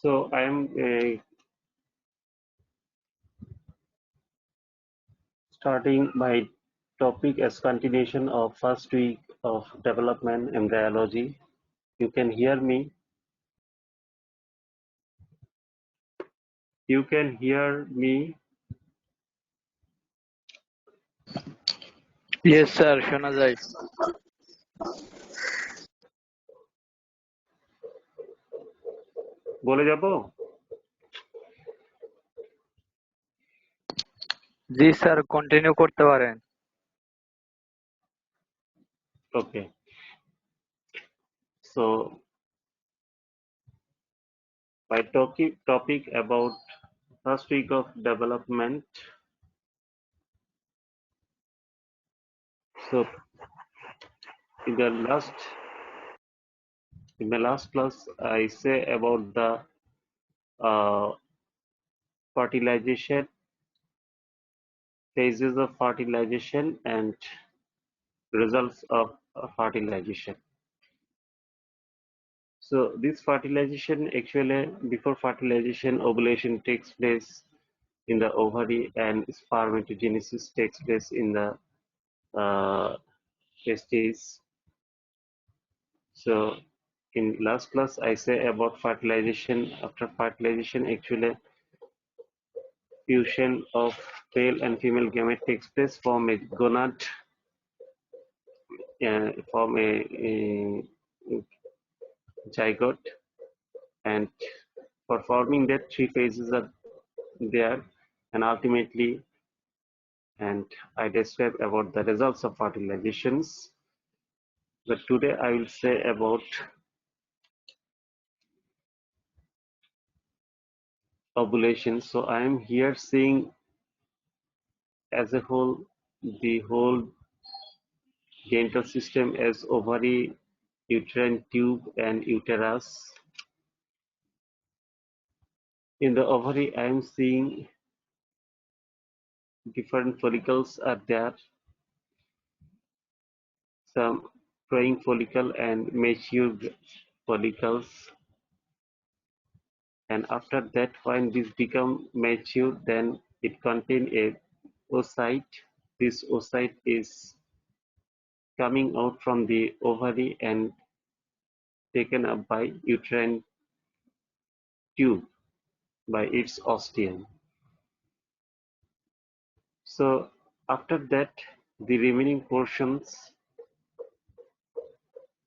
So I am starting my topic as continuation of first week of development embryology. You can hear me. You can hear me. Yes, sir, শোনা যায়। বলে যাব? জি sir, continue করতে পারেন। Okay. So my topic about first week of development. So in the last class I say about the uh, fertilization, phases of fertilization and results of fertilization. So this fertilization, actually before fertilization ovulation takes place in the ovary and spermatogenesis takes place in the testes. So in last class I say about fertilization. After fertilization, actually fusion of male and female gamete takes place, form a gonad, form a zygote, and for forming that, three phases are there, and ultimately, and I describe about the results of fertilizations. But today I will say about ovulation. So I am here seeing as a whole the whole genital system as ovary, uterine tube, and uterus. In the ovary, I am seeing different follicles are there, some growing follicle and mature follicles. And after that, when this become mature, then it contain a oocyte. This oocyte is coming out from the ovary and taken up by uterine tube by its ostium. So after that, the remaining portions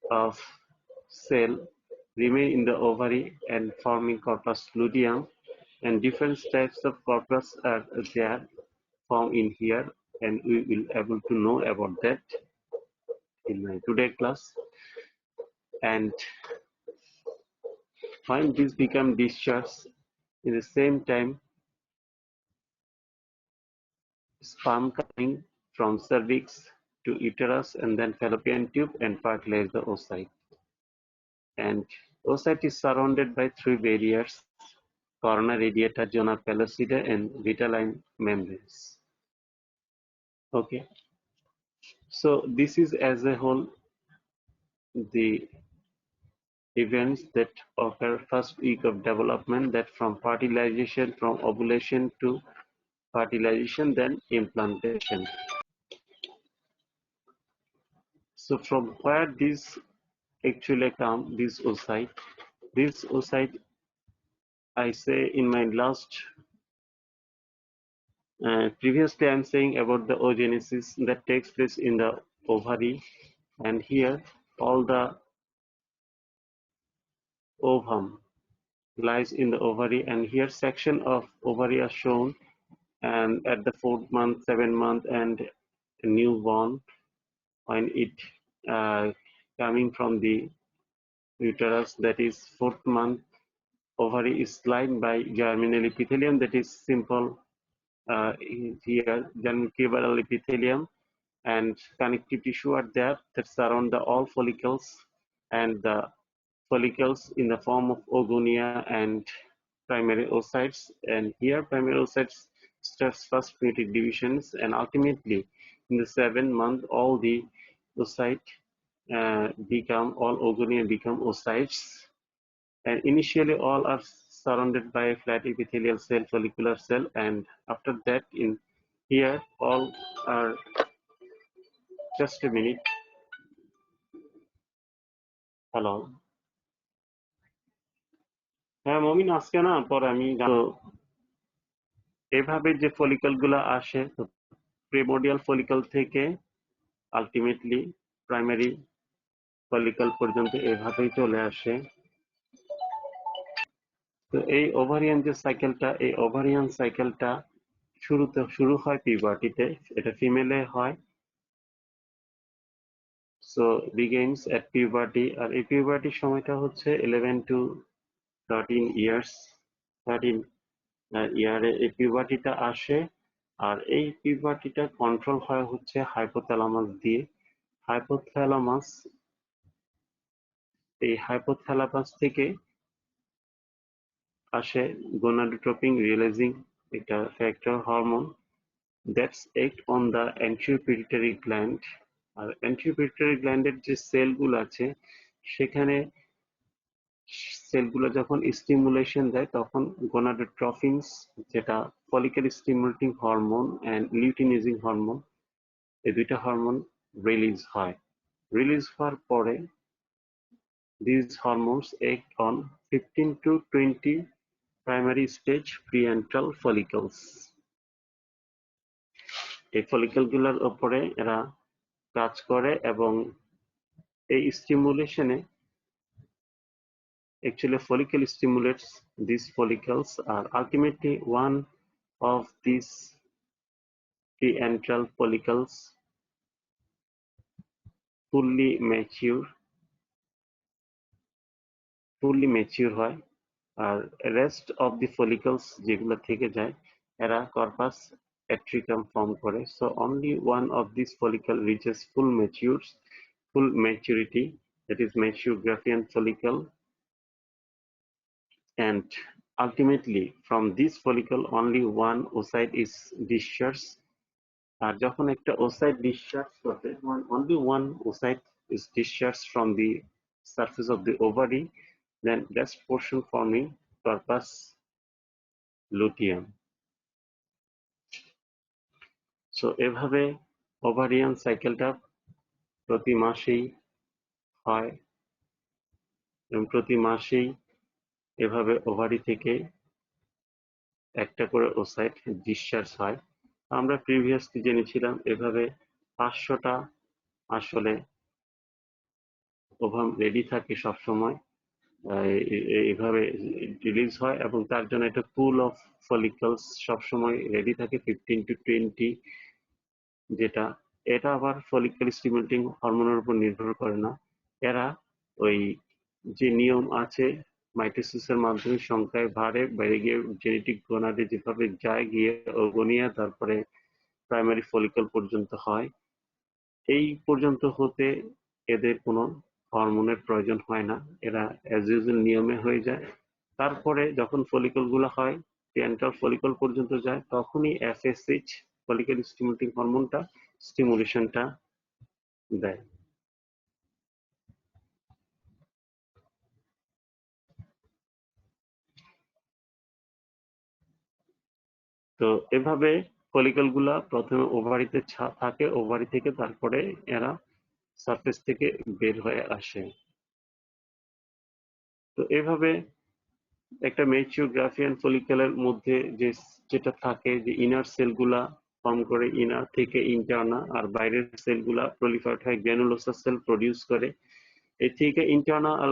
of cell remain in the ovary and forming corpus luteum, and different types of corpus are there formed in here, and we will able to know about that in my today class. And when this become discharged, in the same time sperm coming from cervix to uterus and then fallopian tube and fertilize the oocyte. And oocyte is surrounded by three barriers: corona radiata, zona pellucida, and vitelline membranes. Okay, so this is as a whole the events that occur first week of development, that from fertilization, from ovulation to fertilization, then implantation. So from where this actually come, this oocyte, I say in my last previously I'm saying about the oogenesis that takes place in the ovary, and here all the ovum lies in the ovary, and here section of ovary are shown, and at the 4th month, 7th month, and newborn, when it coming from the uterus, that is 4th month, ovary is lined by germinal epithelium, that is simple here germinal epithelium, and connective tissue are there that surround the all follicles, and the follicles in the form of oogonia and primary oocytes, and here primary oocytes starts first meiotic divisions, and ultimately in the 7th month all the oocyte become all oogonia become oocytes, and initially all are surrounded by a flat epithelial cell, follicular cell, and after that in here all are, just a minute, hello, হ্যাঁ মমিন আজকে না পরে আমি এভাবে যে follicle গুলা আসে primordial follicle থেকে আলটিমেটলি প্রাইমারি ফলিকল পর্যন্ত এভাবেই চলে আসে। তো এই ওভারিয়ান যে সাইকেলটা, এই ওভারিয়ান সাইকেলটা শুরু হয় পিউবার্টিতে, এটা ফিমেলে হয়। সো বিগিনস এট পিউবার্টি, আর এই পিউবার্টির সময়টা হচ্ছে 11 to 13 ইয়ার্স, 13 ইয়ারে এই পিউবার্টিটা আসে। আর এই পিউবার্টিটা কন্ট্রোল হয় হচ্ছে হাইপোথ্যালামাস দিয়ে। হাইপোথ্যালামাস, এই হাইপোথ্যালামাস থেকে আসে gonadotropin releasing একটা factor hormone that's act on the anterior pituitary gland। আর anterior pituitary গ্ল্যান্ডের যে সেলগুলো আছে সেখানে সেলগুলো যখন স্টিমুলেশন দেয় তখন গোনাডোট্রফিনস, যেটা follicle stimulating hormone and luteinizing hormone, এই দুইটা হরমোন রিলিজ হয়। রিলিজ হওয়ার পরে these hormones act on 15 to 20 primary stage preantral follicles। এই ফলিকলগুলোর উপরে এরা কাজ করে এবং এই স্টিমুলেশনে actually follicle stimulates these follicles, are ultimately one of these preantral follicles fully mature হয়। আর রেস্ট অফ দি ফলিকলস যেগুলো থেকে যায় এরা কর্পাস অ্যাট্রিকাম ফর্ম করে। So only one of this follicle reaches full maturity, that is mature Graafian follicle, and ultimately from this follicle only one oocyte is discharged। আর যখন একটা oocyte discharge করে, when only one oocyte is discharged from the surface of the ovary, then rest portion forming corpus luteum। So এভাবে ovarian সাইকেলটা প্রতি মাসেই হয় এবং প্রতি মাসেই এভাবে ওভারি থেকে একটা করে ওসাইট ডিসচার্জ হয়। আমরা প্রিভিয়াসলি জেনেছিলাম এভাবে 500টা আসলে ওভাম রেডি থাকে সবসময়, এইভাবে রিলিজ হয় এবং তার জন্য একটা পুল অফ ফলিকলস সবসময় রেডি থাকে 15 to 20, যেটা এটা আবার ফলিকল স্টিমুলেটিং হরমোনের উপর নির্ভর করে না। এরা ওই যে নিয়ম আছে মাইটোসিসের মাধ্যমে সংখ্যায় বেড়ে গিয়ে জেনেটিক গোনাডে যেভাবে যায় গিয়ে ওগোনিয়া তারপরে প্রাইমারি ফলিকল পর্যন্ত হয়, এই পর্যন্ত হতে এদের কোনো হরমোনের প্রয়োজন হয় না, এরা অ্যাজ ইউজুয়াল নিয়মে হয়ে যায়। তারপরে যখন ফলিকল গুলো হয় প্রিএন্টাল ফলিকল পর্যন্ত যায় তখনই এফএসএইচ ফলিকল স্টিমুলেটিং হরমোনটা স্টিমুলেশনটা দেয়। তো এভাবে ফলিকল গুলা প্রথমে ওভারিতে থাকে, ওভারি থেকে তারপরে এরা সারফেস থেকে বের হয়ে আসে। তো এভাবে একটা ম্যাচিউর গ্রাফিয়ান ফলিকলের মধ্যে যেটা থাকে যে ইনার সেলগুলা ফর্ম করে ইনার থেকে ইন্টারনা, আর বাইরের সেলগুলা প্রলিফারেট হয় গ্র্যানুলোসাস সেল প্রডিউস করে। এই থেকে ইন্টারনা আর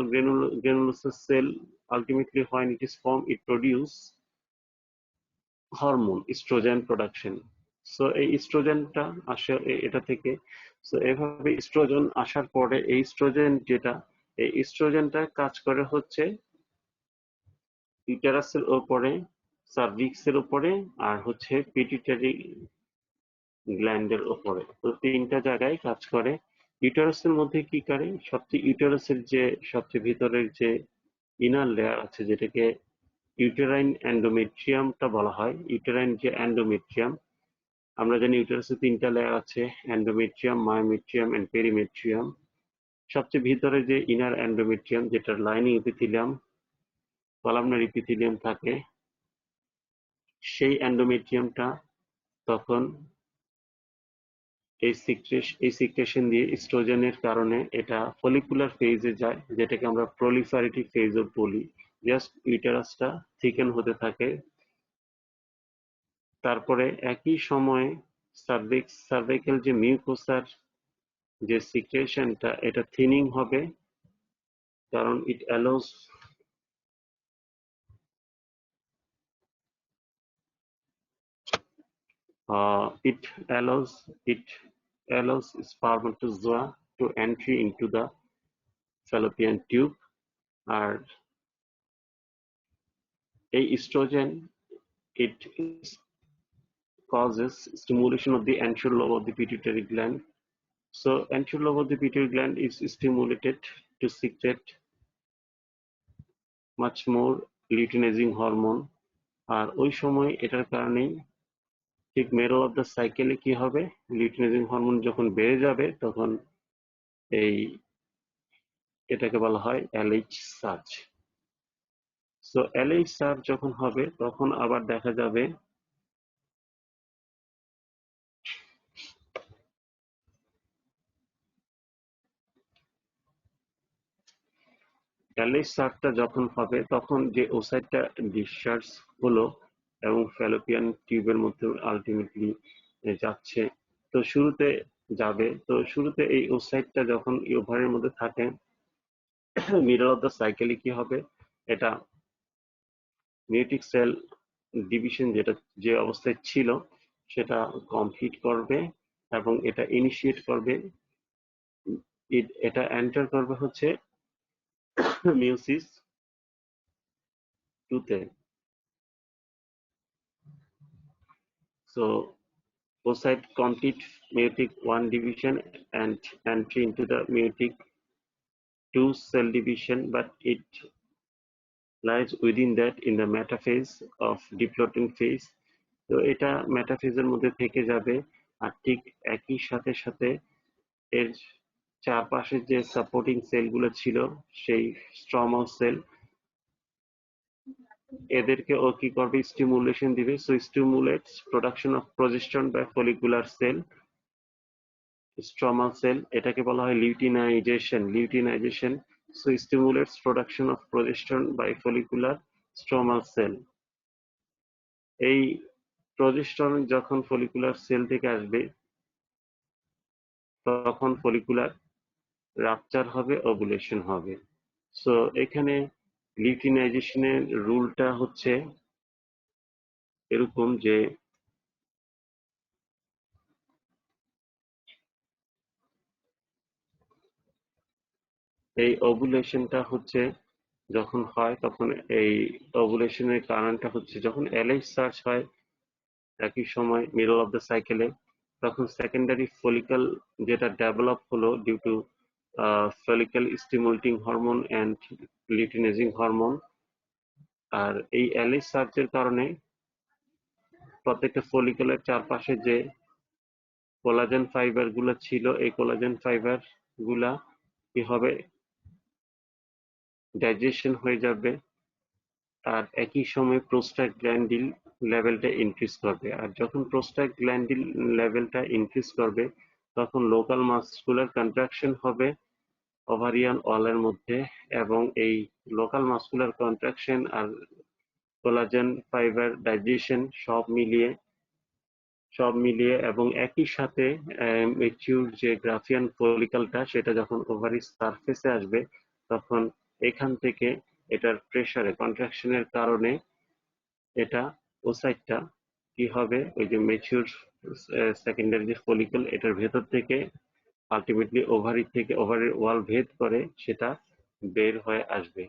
granulosa cell ultimately when it is formed it produce hormone estrogen production. So এই ইস্ট্রোজেনটা আসে এটা থেকে। সো এভাবে ইস্ট্রোজেন আসার পরে এই ইস্ট্রোজেনটা কাজ করে হচ্ছে ইউটেরাসের উপরে, সার্ভিক্সের উপরে, আর হচ্ছে পিটুইটারি গ্ল্যান্ডের উপরে। তো তিনটা জায়গায় কাজ করে। ইউটেরাসের মধ্যে কি করে, ইউটেরাসের যে সবচেয়ে ভিতরের যে ইনার লেয়ার আছে যেটাকে ইউটেরাইন এন্ডোমেট্রিয়ামটা বলা হয়, ইউটেরাইন যে এন্ডোমেট্রিয়াম, আমরা জানি ইউটেরাসে তিনটা লেয়ার আছে, এন্ডোমেট্রিয়াম, মায়োমেট্রিয়াম এন্ড পেরিমেট্রিয়াম। সবচেয়ে ভিতরে যে ইনার এন্ডোমেট্রিয়াম যেটার লাইনিং এপিথেলিয়াম কলামনার ইপিথেলিয়াম থাকে, সেই এন্ডোমেট্রিয়ামটা তখন এই সিক্রেশন দিয়ে ইস্ট্রোজেনের কারণে এটা ফলিকুলার ফেজে যায়, যেটাকে আমরা প্রলিফারেটিভ ফেজও বলি। জাস্ট ইউটেরাসটা থিকেন হতে থাকে। তারপরে একই সময়ে সার্ভাইকাল যে মিউকোসার যে সিক্রেশনটা, এটা থিনিং হবে, কারণ ইট allows it it allows spermatozoa to entry into the fallopian tube, আর এই estrogen it causes stimulation of the anterior lobe of the pituitary gland. So anterior lobe of the pituitary gland is stimulated to secrete much more luteinizing hormone, আর ওই সময় এটার কারণেই ঠিক middle of the সাইকেলে কি হবে, luteinising hormone যখন বেড়ে যাবে তখন এই এটাকে বলা হয় LH surge. So LH surge যখন হবে তখন আবার দেখা যাবে এলএইচ সার্জটা যখন হবে তখন যে ওসাইটটা ডিসচার্জ হলো এবং ফ্যালোপিয়ান টিউবের মধ্যে আলটিমেটলি যাচ্ছে, তো শুরুতে যাবে, তো শুরুতে এই ওসাইটটা যখন ওভারের মধ্যে থাকে, মিডল অফ দ্য সাইকেলে কি হবে, এটা মিউটিক সেল ডিভিশন যেটা যে অবস্থায় ছিল সেটা কমপ্লিট করবে এবং এটা ইনিশিয়েট করবে, এটা এন্টার করবে হচ্ছে মিউসিস 2 তে। So oocyte complete meiotic 1 division and entry into the meiotic 2 cell division, but it lies within that in the metaphase of diplotin phase. তো এটা মেটাফেজের মধ্যে থেকে যাবে, আর ঠিক একই সাথে সাথে এর চারপাশে যে সাপোর্টিং সেলগুলো ছিল সেই স্ট্রমাল সেল, এদেরকে ও কি করবে, স্টিমুলেশন দিবে। So stimulates production of progesterone by follicular cell, stromal cell, এটাকে বলা হয় luteinization. So stimulates production of progesterone by follicular stromal cell. এই প্রজেস্টেরন যখন ফলিকুলার সেল থেকে আসবে তখন ফলিকুলার রাপচার হবে, ওভুলেশন হবে। সো এখানে লিউটিনাইজেশনের রুলটা হচ্ছে এরকম যে এই ওভুলেশনটা হচ্ছে যখন হয় তখন এই ওভুলেশনের কারণটা হচ্ছে যখন এলএইচ সার্চ হয় একই সময় মিডল অফ দ্য সাইকেলে, তখন সেকেন্ডারি ফলিকল যেটা ডেভেলপ হলো due to follicle stimulating hormone and luteinizing hormone, আর এই এলএইচ সার্চের কারণে প্রত্যেকটা ফলিকলের চারপাশে যে কোলাজেন ফাইবার গুলা ছিল এই কোলাজেন ফাইবার গুলা কি হবে, ডাইজেশন হয়ে যাবে, আর একই সময় প্রোস্টাগ্ল্যান্ডিন লেভেলটা ইনক্রিজ করবে। আর যখন প্রোস্টাগ্ল্যান্ডিন লেভেলটা ইনক্রিজ করবে তখন লোকাল মাসকুলার কন্ট্রাকশন হবে ওভারিয়ান ওয়ালের মধ্যে, এবং এই লোকাল মাসকুলার কন্ট্রাকশন আর কোলাজেন ফাইবার ডাইজেশন সব মিলিয়ে এবং একই সাথে ম্যাচিউর যে গ্রাফিয়ান ফলিকলটা সেটা যখন ওভারির সারফেসে আসবে তখন এখান থেকে এটার প্রেসারে কন্ট্রাকশনের কারণে এটা ওসাইটটা কি হবে, ওই যে ম্যাচিউর সেকেন্ডারি যে ফলিকল এটার ভেতর থেকে আলটিমেটলি ওভারির ওয়াল ভেদ করে সেটা বের হয়ে আসবে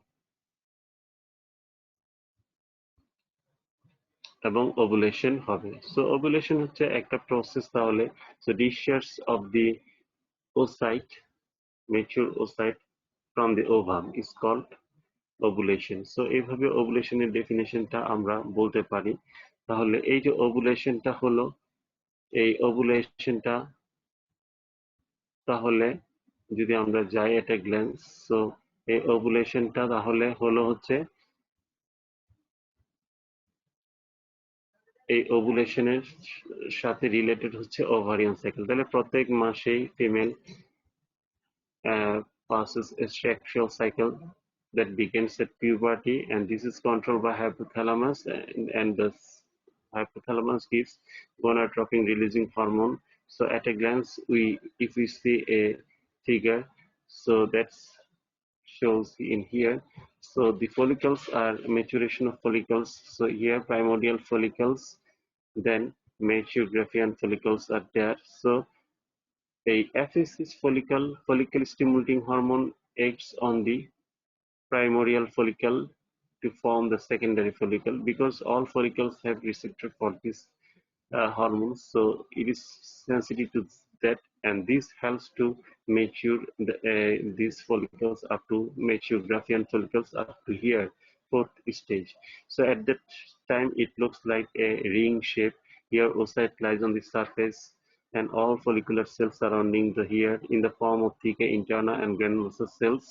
এবং ওভুলেশন হবে। সো ওভুলেশন হচ্ছে একটা প্রসেস তাহলে। So discharge of the oocyte, mature oocyte from the ovum is called ovulation. So এইভাবে ওভুলেশনের ডেফিনেশনটা আমরা বলতে পারি। তাহলে এই যে ওভুলেশনটা হলো, এই ওভুলেশনটা তাহলে যদি আমরা যাই একটা গ্ল্যান্স, সো এই ওভুলেশনটা তাহলে হলো হচ্ছে এই ওভুলেশনের সাথে রিলেটেড হচ্ছে ওভারিয়ান সাইকেল। তাহলে প্রত্যেক মাসেই female passes a sexual cycle that begins at puberty, and this is controlled by hypothalamus, and the hypothalamus gives gonadotropin releasing hormone. So at a glance, if we see a figure, so that's shows in here. So the follicles are maturation of follicles. So here primordial follicles, then mature Graafian follicles are there. So a FSH follicle stimulating hormone acts on the primordial follicle to form the secondary follicle, because all follicles have receptor for this hormones, so it is sensitive to that, and this helps to mature these follicles up to mature Graafian follicles up to here, fourth stage. So at that time it looks like a ring shape. Here oocyte lies on the surface, and all follicular cells surrounding the here in the form of theca interna and granulosa cells.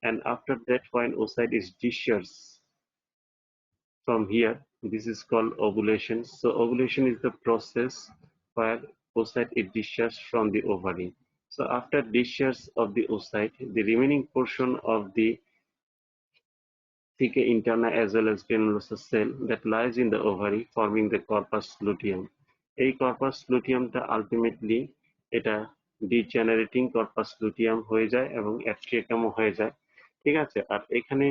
And after that, when oocyte is discharged from here, this is called ovulation. So ovulation is the process where oocyte is discharged from the ovary. So after discharge of the oocyte, the remaining portion of the theca interna as well as granulosa cell that lies in the ovary forming the corpus luteum. এই corpus luteumটা ultimately এটা degenerating corpus luteum হয়ে যায় এবং অ্যাট্রিয়াকামও হয়ে যায়। ঠিক আছে, আর এখানে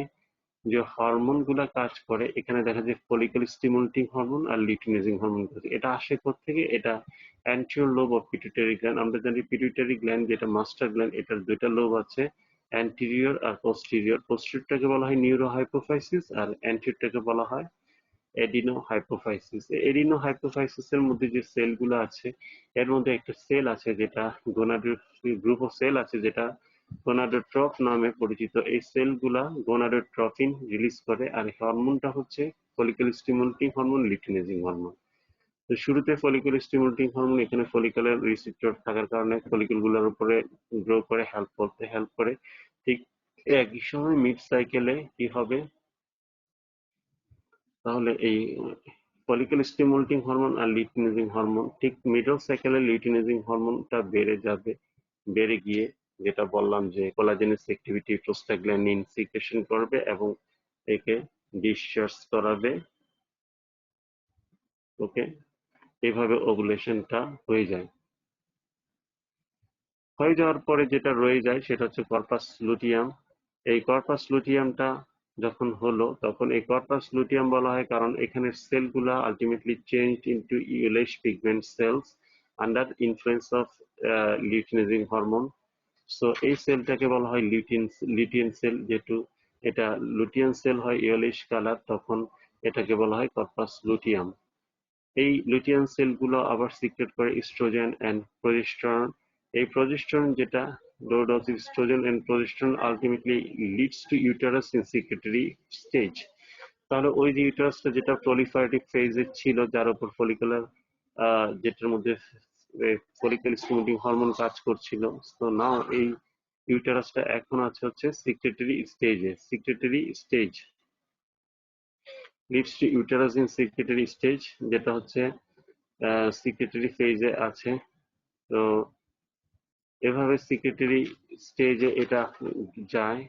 যে হরমোন গুলা কাজ করে, এখানে দেখা যায় ফলিকল স্টিমুলেটিং হরমোন আর লিউটিনাইজিং হরমোন। এটা আসে থেকে, এটা anterior lobe of pituitary gland. আমরা জানি পিটুইটারি গ্ল্যান্ড যেটা মাস্টার গ্ল্যান্ড, এটার দুইটা লোব আছে, অ্যান্টিরিয়র আর পোস্টেরিয়র। পোস্টেরিয়রটাকে বলা হয় নিউরো হাইপোফাইসিস আর অ্যান্টিরিয়রটাকে বলা হয় এডিনো হাইপোফাইসিস। এডিনো হাইপোফাইসিস এর মধ্যে যে সেলগুলো আছে, এর মধ্যে একটা সেল আছে যেটা গ্রুপ অফ সেল আছে যেটা গোনাডোট্রপ নামে পরিচিত। এই সেলগুলা গোনাডোট্রপিন রিলিজ করে, আর হরমোনটা হচ্ছে follicle stimulating hormone, luteinising hormone. তো শুরুতে ফলিকল স্টিমুলেটিং হরমোন এখানে ফলিকলের রিসেপ্টর থাকার কারণে ফলিকল গুলোর উপরে গ্রো করে হেল্প করে। ঠিক একই সময় মিড সাইকেলে কি হবে, তাহলে এই ফলিকল স্টিমুলেটিং হরমোন আর লিউটিনাইজিং হরমোন ঠিক মিডল সাইকেলে লিউটিনাইজিং হরমোনটা বেড়ে যাবে, বেড়ে গিয়ে যেটা বললাম যে কোলাজেনেস অ্যাক্টিভিটি প্রোস্টাগ্ল্যান্ডিন সিক্রেশন করবে এবং একে ডিসচার্জ করাবে। ওকে, এইভাবে ওভুলেশনটা হয়ে যায়। হয়ে যাওয়ার পরে যেটা রয়ে যায় সেটা হচ্ছে কর্পাস লুটিয়াম। এই কর্পাস লুটিয়ামটা যখন হলো, তখন এই কর্পাস লুটিয়াম বলা হয় কারণ এখানের সেলগুলা ultimately change into yellowish pigment cells under influence of luteinizing hormone. So এই সেলটাকে বলা হয় লিউটিয়ান সেল। যেহেতু এটা লুটিয়ান সেল হয় ইয়েলোইশ কালার, তখন এটাকে বলা হয় কর্পাস লুটিয়াম। এই লুটিয়ান সেলগুলো আবার সিক্রেট করে ইস্ট্রোজেন এন্ড প্রজেস্টেরন। এই প্রজেস্টেরন যেটা load of estrogen and progesterone ultimately leads to uterus in secretory stage. তাহলে ওই যে ইউটারাসটা যেটা প্রলিফারেটিভ ফেজে ছিল, যার উপর ফলিকুলার যেটার মধ্যে ফলিকল স্টিমুলেটিং হরমোন কাজ করছিল, তো নাও এই ইউটারাসটা এখন আছে হচ্ছে secretory stage leads to uterus in secretory stage, যেটা হচ্ছে সিক্রেটরি ফেজে আছে। তো এভাবে সিক্রেটরি স্টেজে এটা যায়।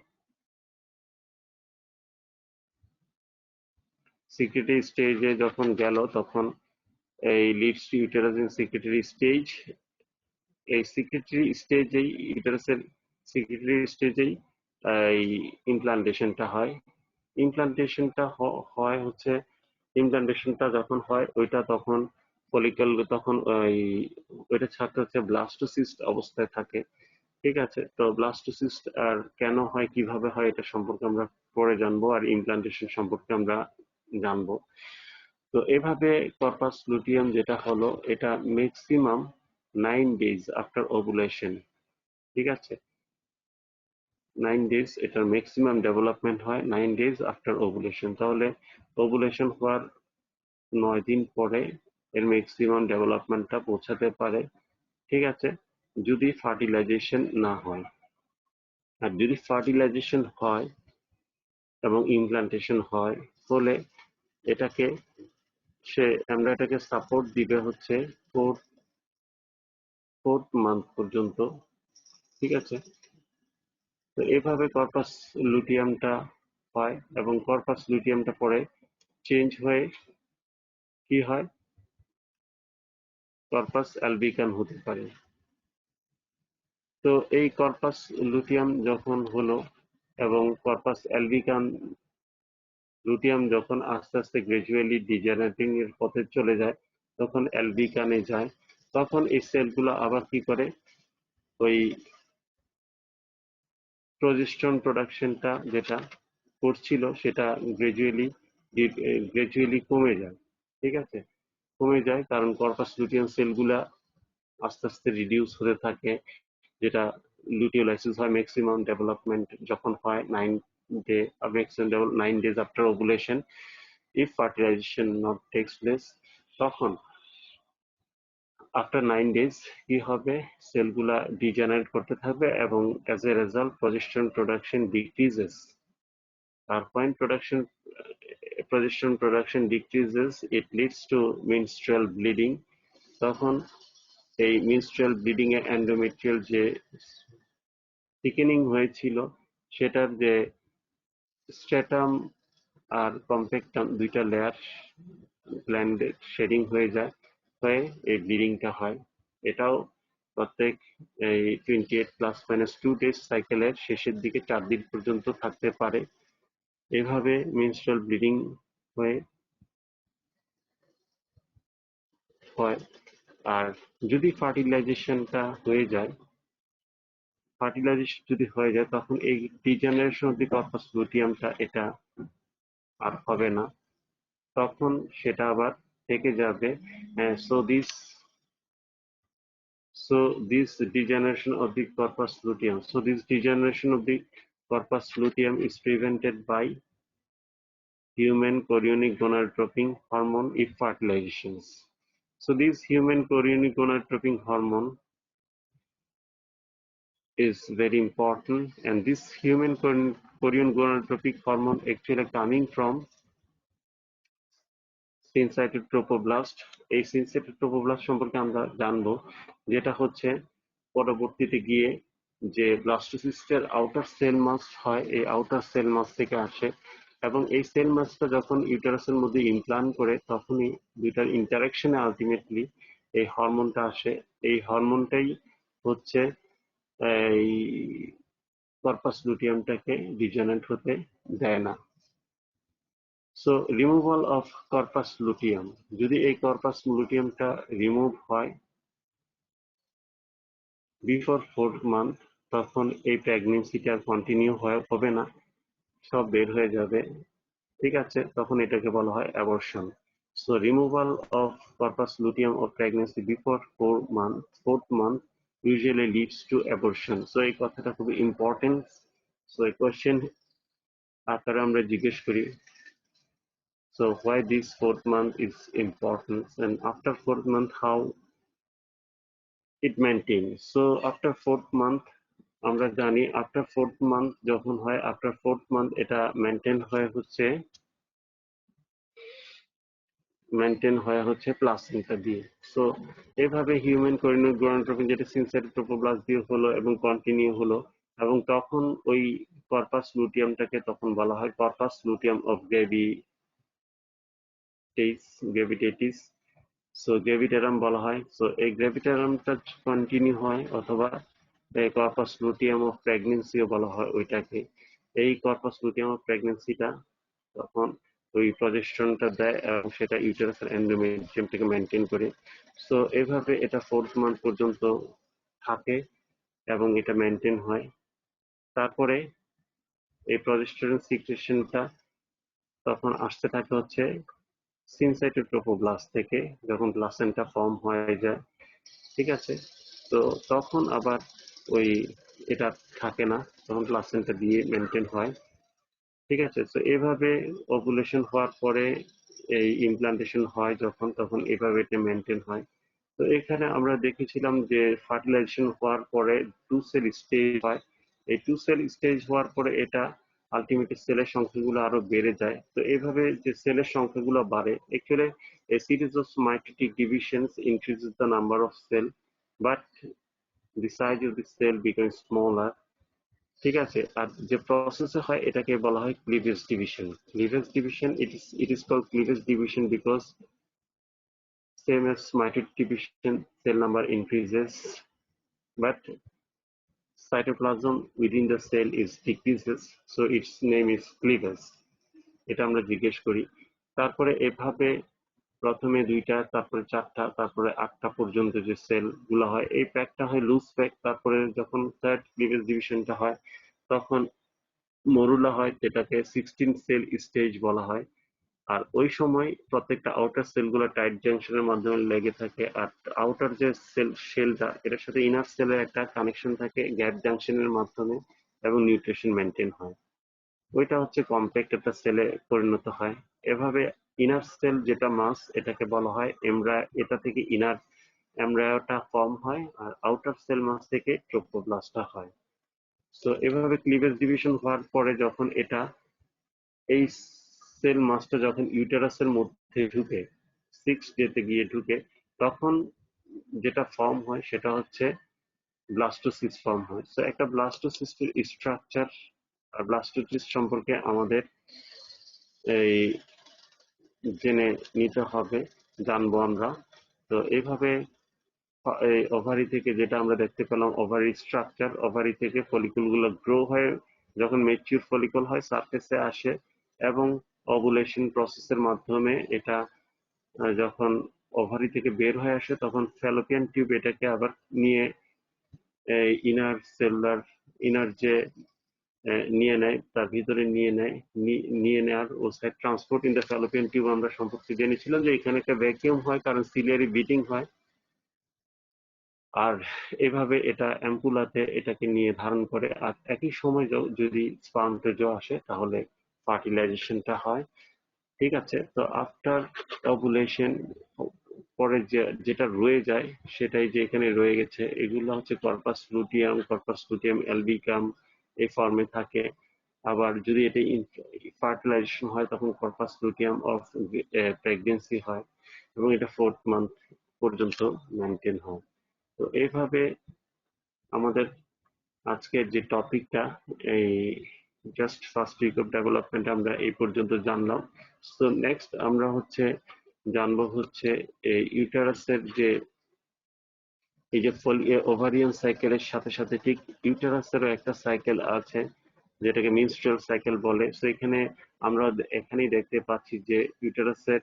সিক্রেটরি স্টেজে যখন গেল, তখন এই leads to uterus in secretory stage. এই সিক্রেটরি স্টেজেই ইউটেরাসের সিক্রেটরি স্টেজেই এই ইমপ্লান্টেশনটা হয়। ইমপ্লান্টেশনটা হয় হচ্ছে ইমপ্লান্টেশনটা যখন হয় ওইটা তখন ফলিকল তখন ওইটা ছাড়তে হচ্ছে ব্লাস্টোসিস্ট অবস্থায় থাকে। ঠিক আছে, তো ব্লাস্টোসিস্ট আর কেন হয়, কিভাবে হয়, এটা সম্পর্কে আমরা পরে জানবো, আর ইমপ্লান্টেশন সম্পর্কে আমরা জানবো। তো এভাবে কর্পাস লুটিয়াম যেটা হলো, এটা ম্যাক্সিমাম 9 days আফটার ওভুলেশন। ঠিক আছে, 9 days এটার ম্যাক্সিমাম ডেভেলপমেন্ট হয় 9 days আফটার ওভুলেশন। তাহলে ওভুলেশন হওয়ার 9 দিন পরে এর ম্যাক্সিমাম ডেভেলপমেন্টটা পৌঁছাতে পারে। ঠিক আছে, যদি ফার্টিলাইজেশন না হয়। আর যদি ফার্টিলাইজেশন হয় এবং ইমপ্লান্টেশন হয়, ফলে এটাকে সে এমব্রায়োটাকে সাপোর্ট দিবে হচ্ছে ফোর্থ মান্থ পর্যন্ত। ঠিক আছে, তো এভাবে কর্পাস লুটিয়ামটা হয় এবং কর্পাস লুটিয়ামটা পরে চেঞ্জ হয়ে কি হয়, কর্পাস অ্যালবিকান হতে পারে। তো এই কর্পাস লুটিয়াম যখন হলো এবং কর্পাস অ্যালবিকান লুটিয়াম যখন আস্তে আস্তে গ্রাজুয়ালি ডিজেনারেটিং এর পথে চলে যায়, তখন অ্যালবিকানে যায়, তখন এই সেলগুলো আবার কি করে, ওই প্রজেস্টেরন প্রোডাকশনটা যেটা করছিল সেটা গ্রাজুয়ালি কমে যায়। ঠিক আছে, কমে যায় কারণ কর্পাস লুটিয়াম সেলগুলা আস্তে আস্তে রিডিউস হতে থাকে, যেটা লুটিওলাইসিস হয় ম্যাক্সিমাম ডেভেলপমেন্ট যখন হয় 9 day maximum 9 days after ovulation, if fertilization not takes place, তখন আফটার 9 days কি হবে, সেলগুলা ডিজেনারেট করতে থাকবে এবং as a result progesterone production decreases. আর when progesterone production decreases, it leads to menstrual bleeding. তখন এই menstrual bleeding এ এন্ডোমেট্রিয়াল যে থিকেনিং হয়েছিল সেটার যে স্ট্রেটাম আর কম্পেক্টাম দুইটা লেয়ার গ্ল্যান্ডে শেডিং হয়ে যায়, হয়ে এই ব্লিডিংটা হয়। এটাও প্রত্যেক এই 28 ± 2 days সাইকেলের শেষের দিকে 4 দিন পর্যন্ত থাকতে পারে। এভাবে মেনস্ট্রুয়াল ব্লিডিং হয়ে হয়। আর যদি ফার্টিলাইজেশন যদি হয়ে যায় তখন এই ডিজেনারেশন অব দি কর্পাস লুটিয়ামটা এটা আর হবে না, তখন সেটা আবার থেকে যাবে। So this degeneration of the corpus luteum is prevented by human chorionic gonadotropin hormone if fertilizations. So this human chorionic gonadotropin hormone is very important, and this human chorionic gonadotropin hormone actually coming from syncytial trophoblast। এই syncytial trophoblast সম্পর্কে আমরা জানবো, যেটা হচ্ছে পরবর্তীতে গিয়ে যে ব্লাস্টোসিস্টের outer cell mass হয়, এই আউটার সেল মাস থেকে আসে এবং এই সেল মাসটা যখন ইউটেরাসের মধ্যে ইমপ্লান্ট করে তখনই দুইটার ইন্টারাকশনে আলটিমেটলি এই হরমোনটা আসে। এই হরমোনটাই হচ্ছে এই কর্পাস লুটিয়ামটাকে ডিজেনারেট হতে দেয় না। So removal of corpus luteum, যদি এই কর্পাস লুটিয়ামটা রিমুভ হয় বিফোর 4 মান্থ, তখন এই প্রেগনেন্সিটা কন্টিনিউ হবে না, সব বের হয়ে যাবে। ঠিক আছে, তখন এটাকে বলা হয় abortion. So removal of corpus luteum of pregnancy before 4th month usually leads to abortion. So এই কথাটা খুবই ইম্পর্টেন্ট। সো এই কোয়েশ্চেন আকারে আমরা জিজ্ঞেস করি, so why this 4th month is important, and after 4th month how it maintains. So after 4th month আমরা জানি আফটার 4th month যখন হয়, আফটার 4th month এটা মেনটেন হয় হচ্ছে প্লাসেন্টা দিয়ে। সো এভাবে হিউম্যান কোরিয়ান gonadotropin যেটা সিনথেটিক ট্রোপোব্লাস্ট দিয়ে হলো এবং কন্টিনিউ হলো, এবং তখন ওই কর্পাস লুটিয়ামটাকে তখন বলা হয় কর্পাস লুটিয়াম অফ গ্র্যাভিটেটিস। সো গ্র্যাভিটেরাম বলা হয়। সো এই গ্র্যাভিটেরামটা কন্টিনিউ হয়, অথবা কর্পাস লুটিয়াম অফ প্রেগনেন্সিও বলা হয় ওইটাকে। এই কর্পাস লুটিয়াম অফ প্রেগনেন্সিটা তখন ওই প্রজেস্টেরনটা দেয় এবং সেটা ইউটেরাসের এন্ডোমেট্রিয়ামটাকে মেনটেন করে। সো এভাবে এটা 4th month পর্যন্ত থাকে এবং এটা মেনটেন হয়। তারপরে এই প্রজেস্টেরন সিক্রেশনটা তখন আসতে থাকে হচ্ছে সিনসাইটিক ট্রোফোব্লাস্ট থেকে, যখন প্লাসেন্টা ফর্ম হয়ে যায়। ঠিক আছে, তো তখন আবার ওই এটা থাকে না, তখন প্লাসেন্টা দিয়ে মেনটেন হয়। ঠিক আছে, তো এভাবে ওভুলেশন হওয়ার পরে এই ইমপ্লান্টেশন হয় যখন, তখন এভাবে এটা মেনটেন হয়। তো এখানে আমরা দেখেছিলাম যে ফার্টিলাইজেশন হওয়ার পরে 2 সেল স্টেজ হয়। এই 2 সেল স্টেজ হওয়ার পরে এটা আলটিমেটলি সেলের সংখ্যাগুলো আরো বেড়ে যায়। তো এইভাবে যে সেলের সংখ্যাগুলো বাড়ে, actually a series of mitotic divisions increases the number of cell, but the size of the cell becomes smaller. ঠিক আছে, আর যে প্রসেসে হয় এটাকে বলা হয় cleavage division. Cleavage division, it is called cleavage division because same as mitotic division, cell number increases, but cytoplasm within the cell is decreases, so its name is cleavage. এটা আমরা জিজ্ঞেস করি। তারপরে এভাবে প্রথমে 2টা, তারপরে 4টা, তারপরে 8টা পর্যন্ত যে সেল গুলো হয়, এই প্যাকটা হয় লুজ প্যাক। তারপরে যখন থার্ড ক্লিভেজ ডিভিশনটা হয় তখন মরুলা হয়, যেটাকে 16 সেল স্টেজ বলা হয়। আর ওই সময় প্রত্যেকটা আউটার সেলগুলো টাইট জাংশনের মাধ্যমে লেগে থাকে, আর আউটার যে শেলটা এটার সাথে ইনার সেলের একটা কানেকশন থাকে গ্যাপ জাংশনের মাধ্যমে, এবং নিউট্রিশন মেনটেন হয়। ওইটা হচ্ছে কম্প্যাক্ট একটা সেলে পরিণত হয়। এভাবে ইনার সেল যেটা মাস, এটাকে বলা হয় এমব্রায়ো। এটা থেকে ইনার এমব্রায়োটা ফর্ম হয়, আর আউটার সেল মাস থেকে ট্রোপোপ্লাস্টটা হয়। তো এভাবে ক্লিভেজ ডিভিশন হওয়ার পরে যখন এটা এই সেল মাসটা যখন ইউটেরাসের মধ্যে ঢুকে, 6 ডেতে গিয়ে ঢুকে, তখন যেটা ফর্ম হয় সেটা হচ্ছে ব্লাস্টোসিস্ট ফর্ম হয়। তো একটা ব্লাস্টোসিস্টের স্ট্রাকচার আর ব্লাস্টোসিস্ট সম্পর্কে আমাদের এই জেনে নিতে হবে, জানবো আমরা। তো এইভাবে এই ওভারি থেকে যেটা আমরা দেখতে পেলাম, ওভারি স্ট্রাকচার, ওভারি থেকে ফলিকুল গুলো গ্রো হয়ে যখন ম্যাচিউর ফলিকল হয় সারফেসে আসে, এবং ওভুলেশন প্রসেসের মাধ্যমে এটা যখন ওভারি থেকে বের হয়ে আসে তখন ফ্যালোপিয়ান টিউব এটাকে আবার নিয়ে ইনার সেলুলার, ইনার যে নিয়ে নেয়, তার ভিতরে নিয়ে নেওয়ার oocyte transport in the fallopian tube আমরা সম্পর্কে জেনেছিলাম যে এখানে একটা ভ্যাকিউম হয় কারণ সিলিয়ারি বিটিং হয়। আর এভাবে এটা অ্যাম্পুলাতে এটাকে নিয়ে ধারণ করে, আর একই সময় যদি স্পার্মটোজো আসে তাহলে ফার্টিলাইজেশনটা হয়। ঠিক আছে, তো আফটার ওভুলেশন পরে যেটা রয়ে যায় সেটাই যে এখানে রয়ে গেছে, এগুলো হচ্ছে কর্পাস লুটিয়াম অ্যালবিকাম এই ফর্মে থাকে। আবার যদি এটা ফার্টিলাইজেশন হয় তখন কর্পাস লুটিয়াম অফ প্রেগনেন্সি হয়, এবং এটা 4th মান্থ পর্যন্ত মেনটেন হয়। তো এইভাবে আমাদের আজকের যে টপিকটা, এই just first week of development আমরা এই পর্যন্ত জানলাম। তো নেক্সট আমরা হচ্ছে জানবো হচ্ছে এই ইউটেরাসের যে এই যে ওভারিয়ান সাইকেলের সাথে সাথে ঠিক ইউটেরাসেরও একটা সাইকেল আছে যেটাকে মিনস্ট্রুয়াল সাইকেল বলে। তো এখানে আমরা এখানেই দেখতে পাচ্ছি যে ইউটেরাসের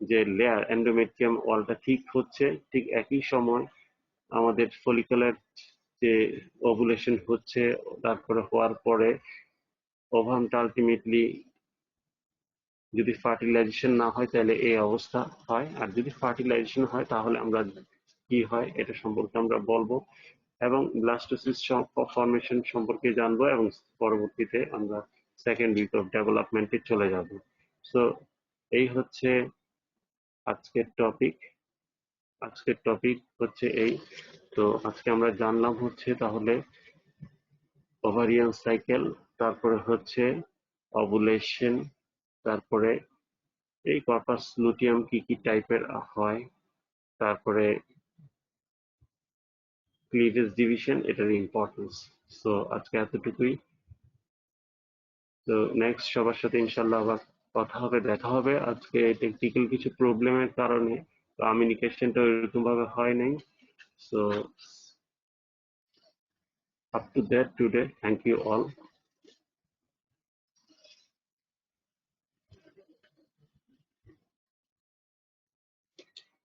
যে লেয়ার এন্ডোমেট্রিয়াম ওয়ালটা ঠিক হচ্ছে, ঠিক একই সময় আমাদের ফলিকুলার যে ওভুলেশন হচ্ছে, তারপরে হওয়ার পরে ওভামটা আলটিমেটলি যদি ফার্টিলাইজেশন না হয় তাহলে এই অবস্থা হয়, আর যদি ফার্টিলাইজেশন হয় তাহলে আমরা কি হয় এটা সম্পর্কে আমরা বলবো, এবং ব্লাস্টোসিস ফর্মেশন সম্পর্কে জানবো, এবং পরবর্তীতে আমরা সেকেন্ড উইক অফ ডেভেলপমেন্টে চলে যাব। সো এই হচ্ছে আজকের টপিক। আজকের টপিক হচ্ছে এই। তো আজকে আমরা জানলাম হচ্ছে তাহলে ওভারিয়ান সাইকেল, তারপরে হচ্ছে ওভুলেশন, তারপরে এই কর্পাস লুটিয়াম কি কি টাইপের হয়, তারপরে ক্লিভেজ ডিভিশন এটার ইম্পর্টেন্স। সো আজকে এতটুকুই। তো নেক্সট সবার সাথে ইনশাল্লাহ আবার কথা হবে, দেখা হবে। আজকে টেকনিক্যাল কিছু প্রবলেমের কারণে কমিউনিকেশনটা ওইরকম ভাবে হয় নাই। So up to that today, thank you all.